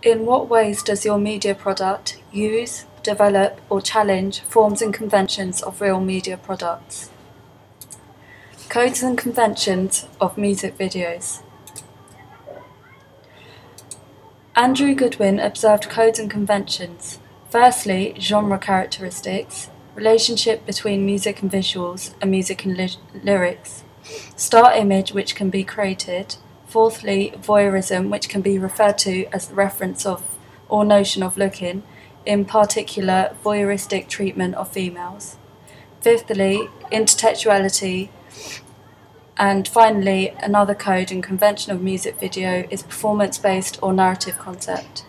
In what ways does your media product use, develop, or challenge forms and conventions of real media products? Codes and conventions of music videos. Andrew Goodwin observed codes and conventions. Firstly, genre characteristics, relationship between music and visuals, and music and lyrics. Star image, which can be created. Fourthly, voyeurism, which can be referred to as the reference of or notion of looking, in particular voyeuristic treatment of females. Fifthly, intertextuality. And finally, another code and convention of music video is performance-based or narrative concept.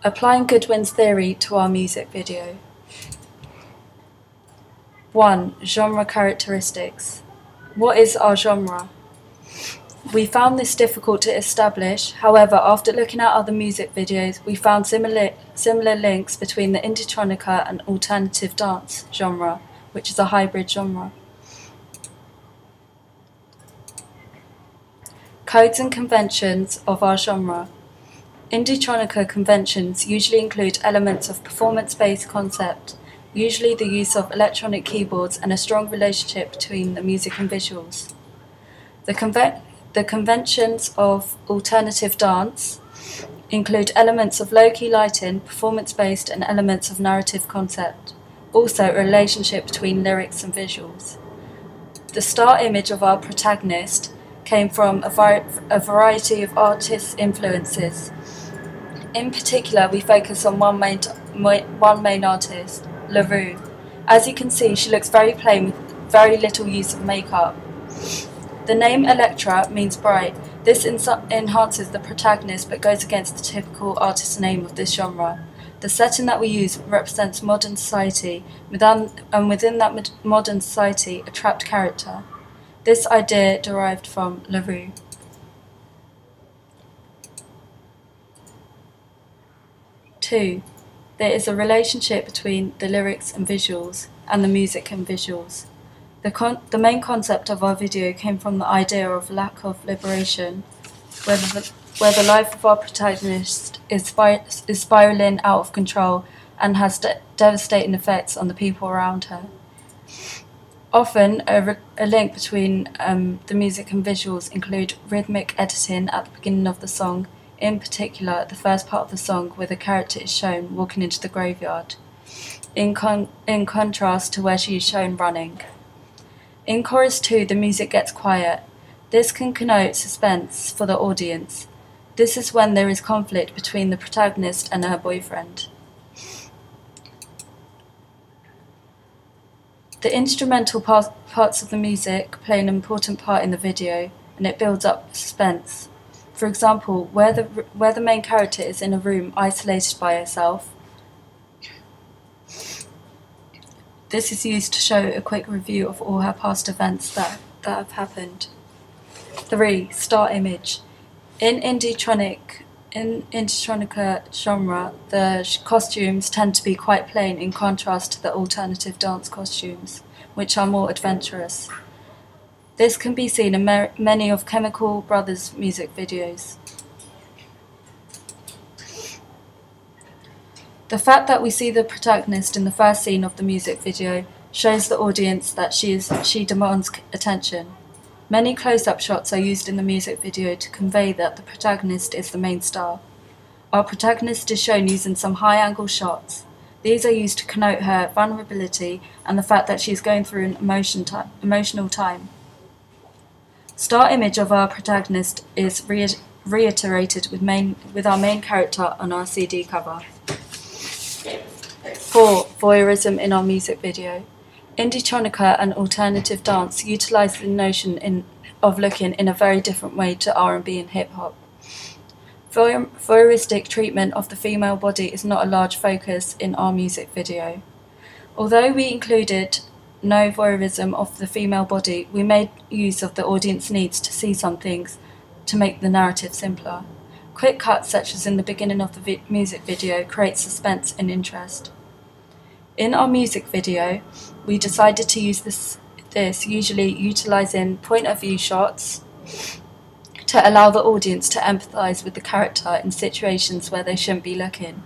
Applying Goodwin's theory to our music video. 1. Genre characteristics. What is our genre? We found this difficult to establish. However, after looking at other music videos, we found similar links between the indie-tronica and alternative dance genre, which is a hybrid genre. Codes and conventions of our genre. Indie-tronica conventions usually include elements of performance-based concept, usually the use of electronic keyboards and a strong relationship between the music and visuals. The conventions of alternative dance include elements of low-key lighting, performance-based, and elements of narrative concept. Also, a relationship between lyrics and visuals. The star image of our protagonist came from a variety of artists' influences. In particular, we focus on one main artist, La Rue. As you can see, she looks very plain with very little use of makeup. The name Electra means bright. This enhances the protagonist but goes against the typical artist name of this genre. The setting that we use represents modern society, and within that modern society, a trapped character. This idea derived from La Rue. 2. There is a relationship between the lyrics and visuals, and the music and visuals. The main concept of our video came from the idea of lack of liberation, where the life of our protagonist is spiraling out of control and has devastating effects on the people around her. Often, a link between the music and visuals include rhythmic editing at the beginning of the song, in particular the first part of the song where the character is shown walking into the graveyard, in contrast to where she is shown running. In chorus 2, the music gets quiet. This can connote suspense for the audience. This is when there is conflict between the protagonist and her boyfriend. The instrumental parts of the music play an important part in the video, and it builds up suspense. For example, where the main character is in a room isolated by herself, this is used to show a quick review of all her past events that have happened. 3. Star image. In indie-tronica genre, the costumes tend to be quite plain in contrast to the alternative dance costumes, which are more adventurous. This can be seen in many of Chemical Brothers' music videos. The fact that we see the protagonist in the first scene of the music video shows the audience that she demands attention. Many close-up shots are used in the music video to convey that the protagonist is the main star. Our protagonist is shown using some high-angle shots. These are used to connote her vulnerability and the fact that she is going through an emotional time. Star image of our protagonist is reiterated with our main character on our CD cover. 4. Voyeurism in our music video. Indie-tronica and alternative dance utilize the notion of looking in a very different way to R&B and hip-hop. Voyeuristic treatment of the female body is not a large focus in our music video. Although we included no voyeurism of the female body, we made use of the audience needs to see some things to make the narrative simpler. Quick cuts, such as in the beginning of the music video, create suspense and interest. In our music video, we decided to use this usually utilizing point-of-view shots to allow the audience to empathise with the character in situations where they shouldn't be looking.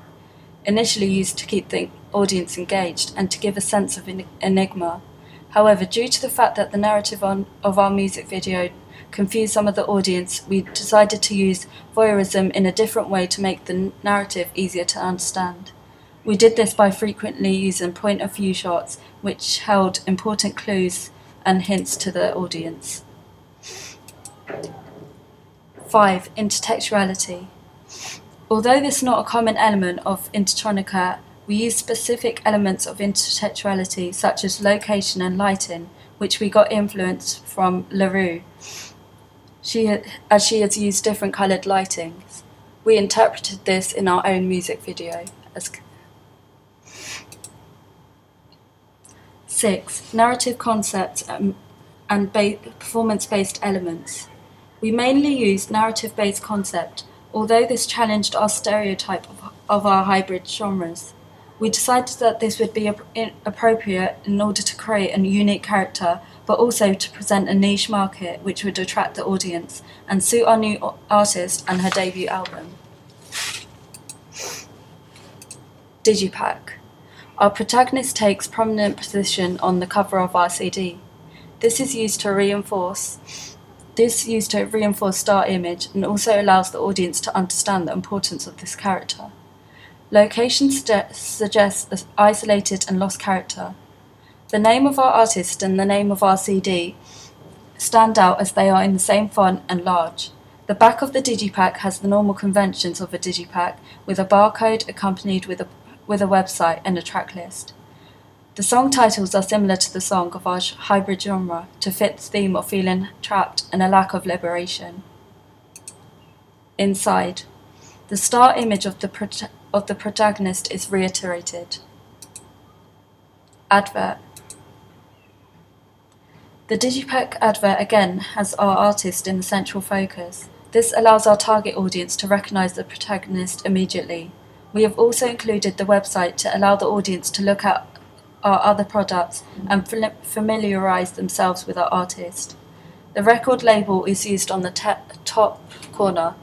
Initially used to keep the audience engaged and to give a sense of enigma. However, due to the fact that the narrative of our music video confused some of the audience, we decided to use voyeurism in a different way to make the narrative easier to understand. We did this by frequently using point-of-view shots, which held important clues and hints to the audience. 5. Intertextuality. Although this is not a common element of Intertronica, we use specific elements of intertextuality such as location and lighting, which we got influence from LaRue, as she has used different coloured lightings. We interpreted this in our own music video. 6. Narrative concepts and performance-based elements. We mainly used narrative-based concept, although this challenged our stereotype of our hybrid genres. We decided that this would be appropriate in order to create a unique character, but also to present a niche market which would attract the audience and suit our new artist and her debut album. Digipack. Our protagonist takes prominent position on the cover of our CD. This is used to reinforce star image and also allows the audience to understand the importance of this character. Location suggests an isolated and lost character. The name of our artist and the name of our CD stand out as they are in the same font and large. The back of the digipack has the normal conventions of a digipack, with a barcode accompanied with a website and a track list. The song titles are similar to the song of our hybrid genre to fit the theme of feeling trapped and a lack of liberation. Inside. The star image of the protagonist is reiterated. Advert. The digipack advert again has our artist in the central focus. This allows our target audience to recognise the protagonist immediately. We have also included the website to allow the audience to look at our other products and familiarise themselves with our artist. The record label is used on the top corner.